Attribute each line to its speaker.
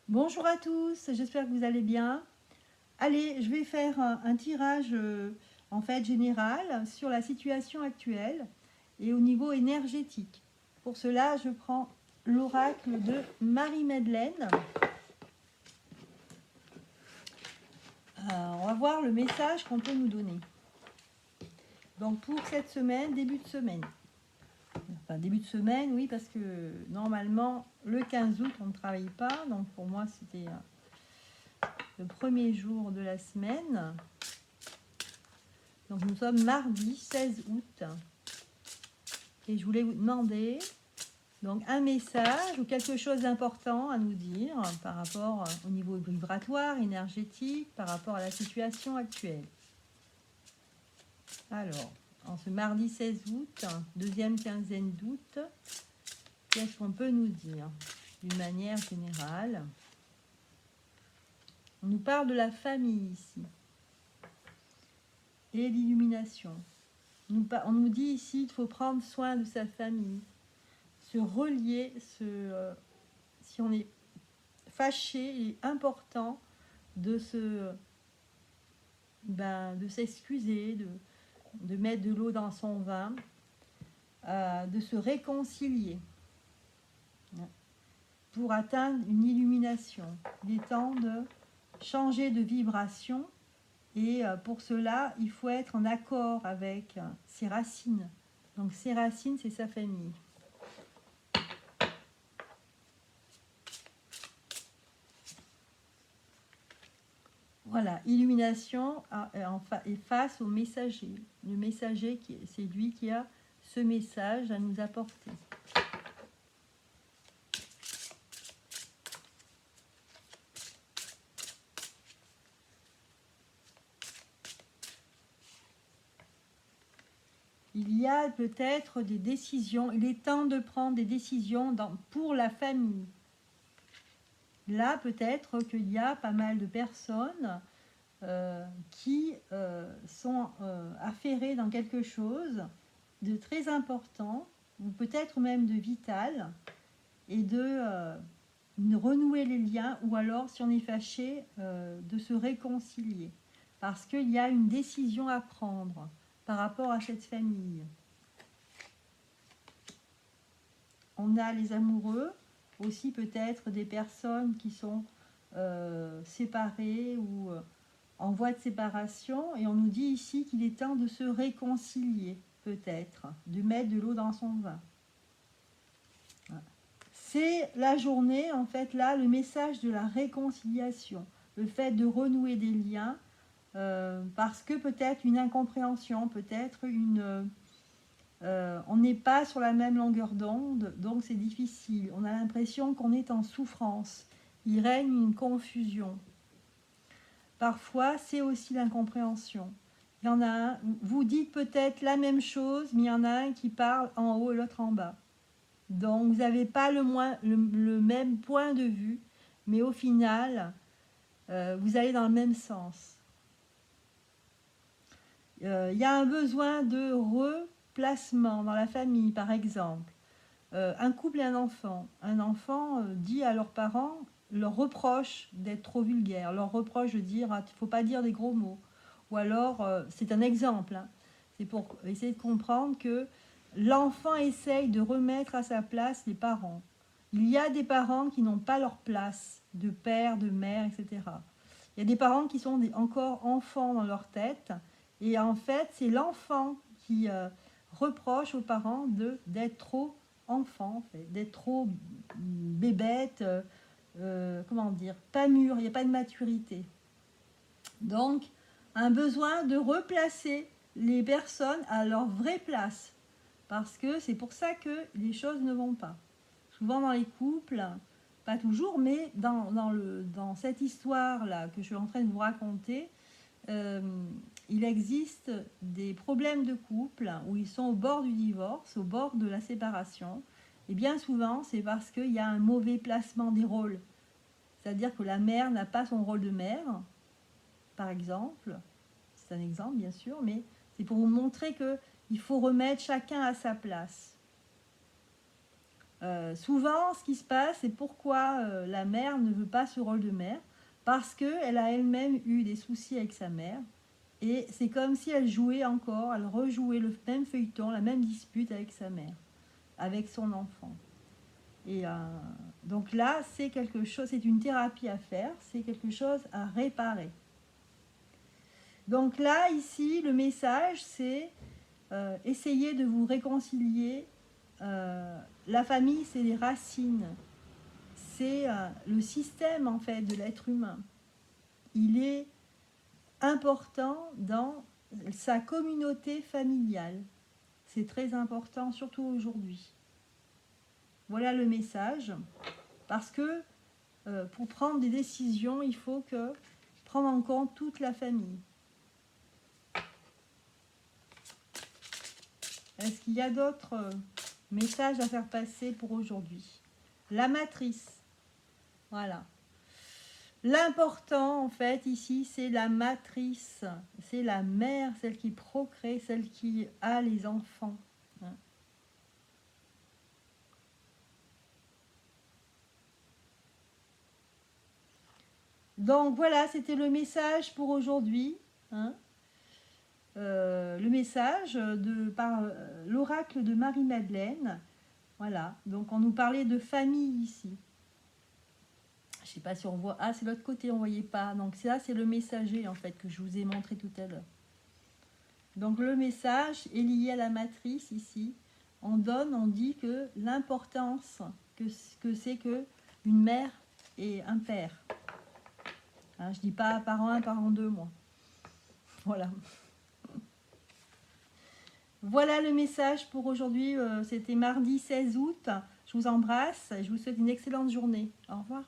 Speaker 1: Bonjour à tous, j'espère que vous allez bien. Allez, je vais faire un tirage en fait général sur la situation actuelle et au niveau énergétique. Pour cela, je prends l'oracle de Marie-Madeleine. On va voir le message qu'on peut nous donner. Donc pour cette semaine, début de semaine. Enfin, début de semaine, oui, parce que normalement, le 15 août, on ne travaille pas. Donc pour moi, c'était le premier jour de la semaine. Donc nous sommes mardi 16 août. Et je voulais vous demander donc un message ou quelque chose d'important à nous dire par rapport au niveau vibratoire, énergétique, par rapport à la situation actuelle. Alors, en ce mardi 16 août, deuxième quinzaine d'août, qu'est-ce qu'on peut nous dire d'une manière générale? On nous parle de la famille ici et l'illumination. On nous dit ici qu'il faut prendre soin de sa famille, se relier, si on est fâché, il est important de s'excuser, de mettre de l'eau dans son vin, de se réconcilier pour atteindre une illumination. Il est temps de changer de vibration et pour cela, il faut être en accord avec ses racines. Donc ses racines, c'est sa famille. Voilà, illumination est face au messager. Le messager, c'est lui qui a ce message à nous apporter. Il y a peut-être des décisions, il est temps de prendre des décisions pour la famille. Là, peut-être qu'il y a pas mal de personnes qui sont affairées dans quelque chose de très important, ou peut-être même de vital, et de renouer les liens, ou alors, si on est fâché, de se réconcilier. Parce qu'il y a une décision à prendre par rapport à cette famille. On a les amoureux, aussi peut-être des personnes qui sont séparées ou en voie de séparation, et on nous dit ici qu'il est temps de se réconcilier, peut-être, de mettre de l'eau dans son vin. C'est la journée, en fait, là, le message de la réconciliation, le fait de renouer des liens, parce que peut-être une incompréhension, peut-être on n'est pas sur la même longueur d'onde, donc c'est difficile. On a l'impression qu'on est en souffrance. Il règne une confusion. Parfois, c'est aussi l'incompréhension. Il y en a un, vous dites peut-être la même chose, mais il y en a un qui parle en haut et l'autre en bas. Donc, vous n'avez pas le même point de vue, mais au final, vous allez dans le même sens. Il y a un besoin de replacement dans la famille, par exemple. Un couple et un enfant. Un enfant dit à leurs parents, leur reproche d'être trop vulgaire, leur reproche de dire il ne faut pas dire des gros mots. Ou alors, c'est un exemple, hein, c'est pour essayer de comprendre que l'enfant essaye de remettre à sa place les parents. Il y a des parents qui n'ont pas leur place de père, de mère, etc. Il y a des parents qui sont encore enfants dans leur tête, et en fait, c'est l'enfant qui reproche aux parents d'être trop enfant, en fait, d'être trop bébête, comment dire, pas mûr, il n'y a pas de maturité. Donc, un besoin de replacer les personnes à leur vraie place, parce que c'est pour ça que les choses ne vont pas. Souvent dans les couples, pas toujours, mais dans cette histoire-là que je suis en train de vous raconter, il existe des problèmes de couple où ils sont au bord du divorce, au bord de la séparation. Et bien souvent, c'est parce qu'il y a un mauvais placement des rôles. C'est-à-dire que la mère n'a pas son rôle de mère, par exemple. C'est un exemple, bien sûr, mais c'est pour vous montrer qu'il faut remettre chacun à sa place. Souvent, ce qui se passe, c'est pourquoi la mère ne veut pas ce rôle de mère, parce qu'elle a elle-même eu des soucis avec sa mère, et c'est comme si elle jouait encore, elle rejouait le même feuilleton, la même dispute avec sa mère, avec son enfant. Et donc là, c'est quelque chose, c'est une thérapie à faire, c'est quelque chose à réparer. Donc là, ici, le message, c'est essayer de vous réconcilier. La famille, c'est les racines, c'est le système en fait de l'être humain. Il est important dans sa communauté familiale. C'est très important, surtout aujourd'hui. Voilà le message. Parce que pour prendre des décisions, il faut prendre en compte toute la famille. Est-ce qu'il y a d'autres messages à faire passer pour aujourd'hui? La matrice. Voilà. L'important, en fait, ici, c'est la matrice. C'est la mère, celle qui procrée, celle qui a les enfants. Hein. Donc, voilà, c'était le message pour aujourd'hui. Hein. Le message par l'oracle de Marie-Madeleine. Voilà, donc on nous parlait de famille ici. Je ne sais pas si on voit. Ah, c'est l'autre côté, on ne voyait pas. Donc ça, c'est le messager en fait que je vous ai montré tout à l'heure. Donc le message est lié à la matrice ici. On dit que l'importance que c'est que une mère et un père. Hein, je dis pas parent 1, parent 2, moi. Voilà. Voilà le message pour aujourd'hui. C'était mardi 16 août. Je vous embrasse et je vous souhaite une excellente journée. Au revoir.